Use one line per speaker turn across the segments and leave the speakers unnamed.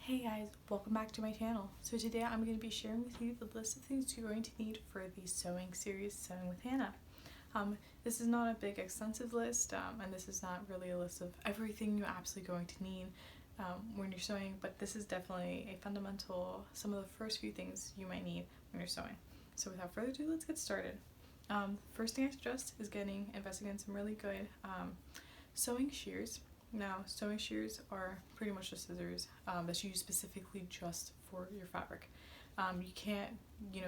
Hey guys, welcome back to my channel. So today I'm going to be sharing with you the list of things you're going to need for the sewing series Sewing with Hannah. This is not a big extensive list and this is not really a list of everything you're absolutely going to need when you're sewing, but this is definitely a fundamental, some of the first few things you might need when you're sewing. So without further ado, let's get started. First thing I suggest is investing in some really good sewing shears. Now, sewing shears are pretty much just scissors that you use specifically just for your fabric. You can't,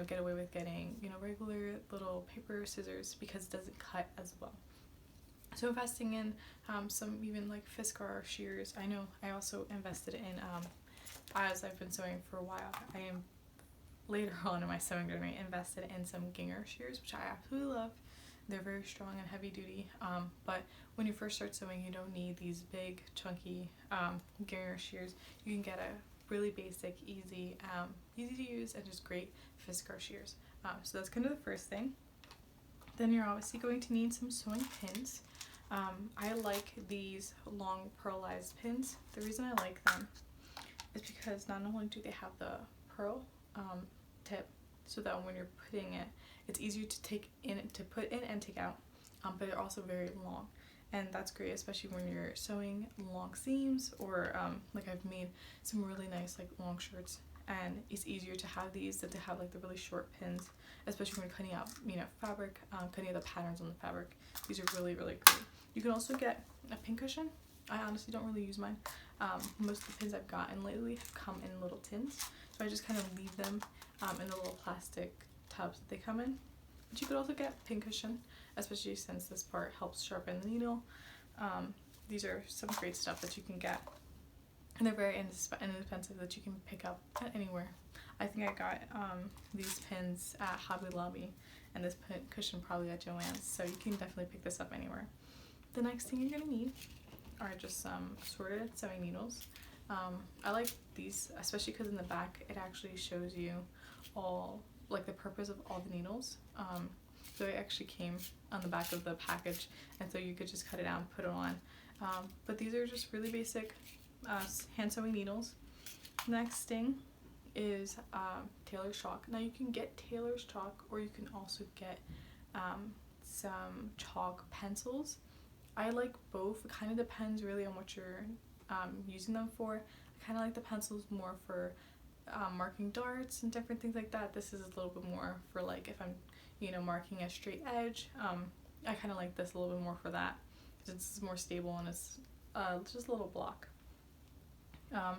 get away with getting, regular little paper scissors because it doesn't cut as well. So investing in some even like Fiskars shears. I know I also invested in, as I've been sewing for a while, I am later on in my sewing journey invested in some Gingher shears, which I absolutely love. They're very strong and heavy duty, but when you first start sewing, you don't need these big, chunky Gingher shears. You can get a really basic, easy to use and just great Fiskars shears. So that's kind of the first thing. Then you're obviously going to need some sewing pins. I like these long pearlized pins. The reason I like them is because not only do they have the pearl tip, so that when you're putting it, it's easier to put in and take out, but they're also very long, and that's great, especially when you're sewing long seams or like I've made some really nice like long shirts, and it's easier to have these than to have like the really short pins, especially when you're cutting out fabric, cutting out the patterns on the fabric. These are really great. You can also get a pin cushion. I honestly don't really use mine. Most of the pins I've gotten lately have come in little tins, so I just kind of leave them in the little plastic tubs that they come in. But you could also get pin cushion, especially since this part helps sharpen the needle. These are some great stuff that you can get, and they're very inexpensive that you can pick up at anywhere. I think I got these pins at Hobby Lobby and this pin cushion probably at Joann's, so you can definitely pick this up anywhere. The next thing you're going to need are just some assorted sewing needles. I like these, especially because in the back it actually shows you all, like, the purpose of all the needles. So it actually came on the back of the package, and so you could just cut it out and put it on. But these are just really basic hand sewing needles. Next thing is tailor's chalk. Now you can get tailor's chalk, or you can also get some chalk pencils. I like both. It kind of depends really on what you're using them for. I kind of like the pencils more for marking darts and different things like that. This is a little bit more for like if I'm marking a straight edge. I kind of like this a little bit more for that because it's more stable and it's just a little block.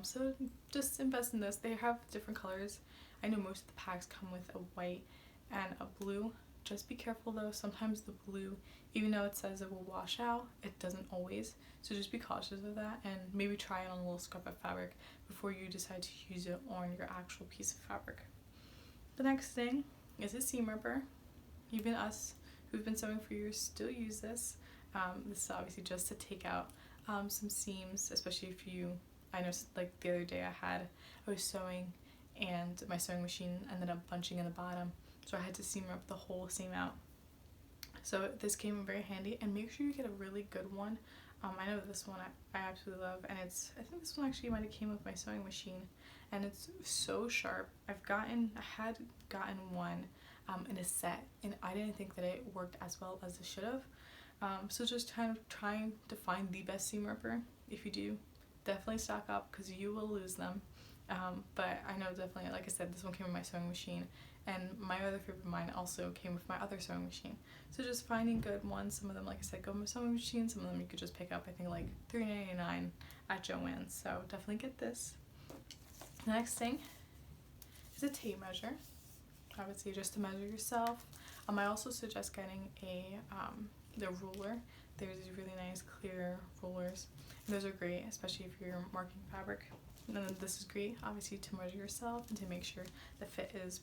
So just invest in this. They have different colors. I know most of the packs come with a white and a blue. Just be careful though, sometimes the blue, even though it says it will wash out, it doesn't always. So just be cautious of that, and maybe try it on a little scrap of fabric before you decide to use it on your actual piece of fabric. The next thing is a seam ripper. Even us who've been sewing for years still use this. This is obviously just to take out some seams, especially if I know like the other day I was sewing and my sewing machine ended up bunching in the bottom. So I had to seam rip the whole seam out. So this came in very handy, and make sure you get a really good one. I know this one I absolutely love, and I think this one actually might have came with my sewing machine, and it's so sharp. I had gotten one in a set, and I didn't think that it worked as well as it should have. So just kind of trying to find the best seam ripper. If you do, definitely stock up because you will lose them. But I know definitely, like I said, this one came with my sewing machine, and my other favorite of mine also came with my other sewing machine. So just finding good ones. Some of them, like I said, go with my sewing machine. Some of them you could just pick up, I think like $3.99 at Joann's. So definitely get this. The next thing is a tape measure. Obviously just to measure yourself. I also suggest getting the ruler. There's these really nice clear rulers. And those are great, especially if you're marking fabric. And then this is great, obviously, to measure yourself and to make sure the fit is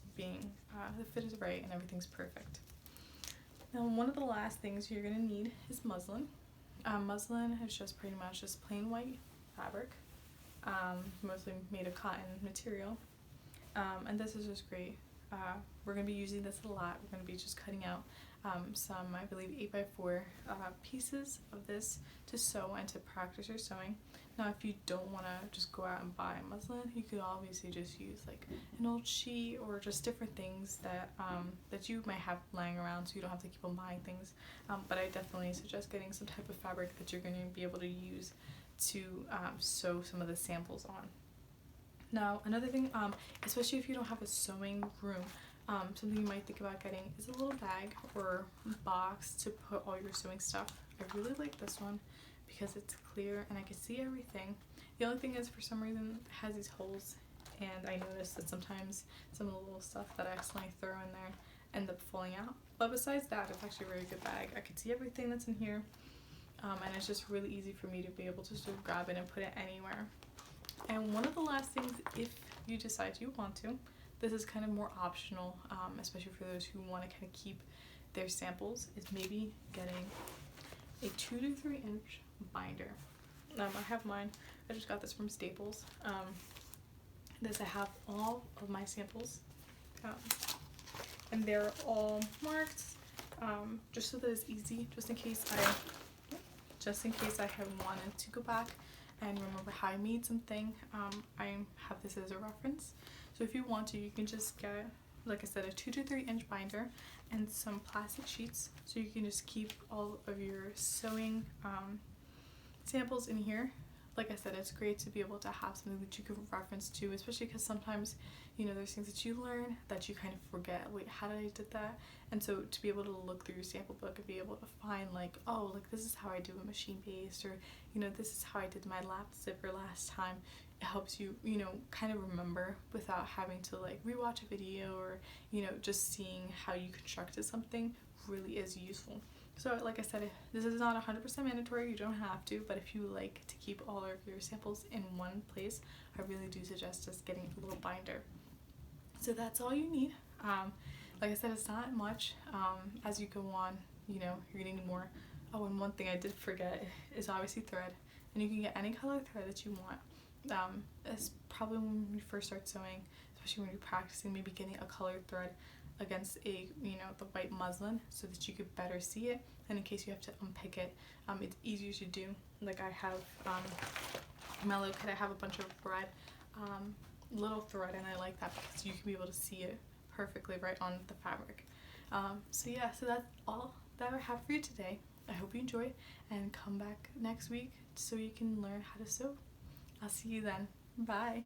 right and everything's perfect. Now, one of the last things you're gonna need is muslin. Muslin is just pretty much just plain white fabric, mostly made of cotton material, and this is just great. We're gonna be using this a lot. We're gonna be just cutting out some, I believe, 8x4 pieces of this to sew and to practice your sewing. Now if you don't want to just go out and buy muslin, you could obviously just use like an old sheet or just different things that that you might have lying around, so you don't have to keep on buying things. But I definitely suggest getting some type of fabric that you're going to be able to use to sew some of the samples on. Now another thing, especially if you don't have a sewing room, something you might think about getting is a little bag or box to put all your sewing stuff. I really like this one because it's clear and I can see everything. The only thing is, for some reason it has these holes, and I noticed that sometimes some of the little stuff that I accidentally throw in there end up falling out. But besides that, it's actually a very good bag. I can see everything that's in here, and it's just really easy for me to be able to sort of grab it and put it anywhere. And one of the last things, if you decide you want to, this is kind of more optional, especially for those who want to kind of keep their samples, is maybe getting a 2 to 3 inch binder. I have mine. I just got this from Staples. I have all of my samples, and they're all marked, just so that it's easy, just in case I have wanted to go back and remember how I made something. I have this as a reference. So if you want to, you can just get, like I said, a 2 to 3 inch binder and some plastic sheets, so you can just keep all of your sewing samples in here. Like I said, it's great to be able to have something that you can reference to, especially because sometimes, you know, there's things that you learn that you kind of forget. Wait, how did I did that? And so to be able to look through your sample book and be able to find like, oh, like this is how I do a machine based, or, you know, this is how I did my lap zipper last time. It helps you, you know, kind of remember without having to like rewatch a video, or, you know, just seeing how you constructed something really is useful. So like I said, this is not 100% mandatory, you don't have to, but if you like to keep all of your samples in one place, I really do suggest just getting a little binder. So that's all you need. Like I said, it's not much. As you go on, you know, you're gonna need more. Oh, and one thing I did forget is obviously thread, and you can get any color thread that you want. It's probably when you first start sewing, especially when you're practicing, maybe getting a colored thread against a, you know, the white muslin so that you could better see it, and in case you have to unpick it, it's easier to do. Like I have in my little kit, I have a bunch of red little thread, and I like that because you can be able to see it perfectly right on the fabric. So yeah, so that's all that I have for you today. I hope you enjoy, and come back next week so you can learn how to sew. I'll see you then. Bye.